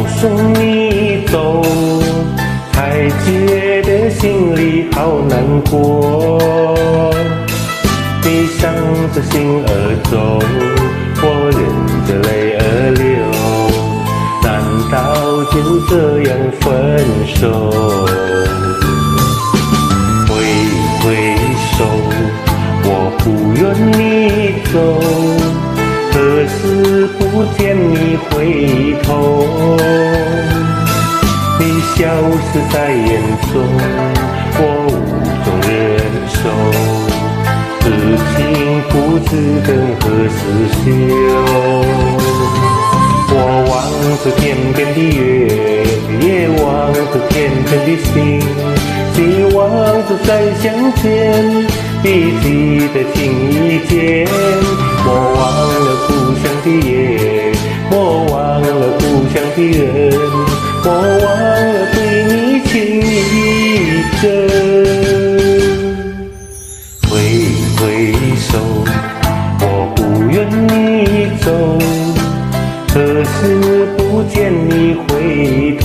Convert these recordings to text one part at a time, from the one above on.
送你走，才觉得心里好难过。你伤着心而走，我忍着泪而流，难道就这样分手？挥手，我不愿你走，可是不见你回头。你消失在眼中，我无从忍受。此情不知等何时休。我望着天边的月，也望着天边的星，希望着再相见，彼此的情意间。莫忘了故乡的夜，莫忘了故乡的人，莫忘了对你情意真。挥手，我不愿你走，可是不见你回头。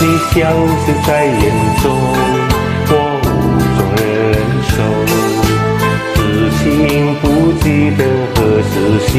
你消失在眼中，我无从忍受。此情不记得何时休。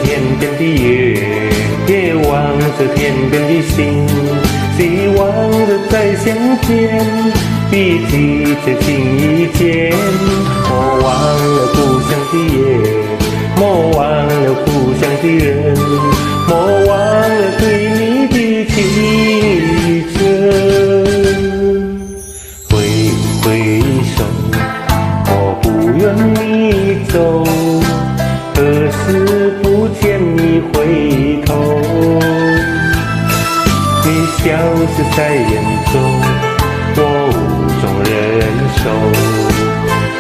天边的月，也望着天边的星，希望着再相见，彼此的情意间。莫忘了故乡的夜，莫忘了故乡的人，莫忘了对你的情意真。挥手，我不愿你走，可是不见你回头。你消失在眼中，我无从忍受。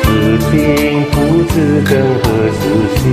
此情不知等何时休。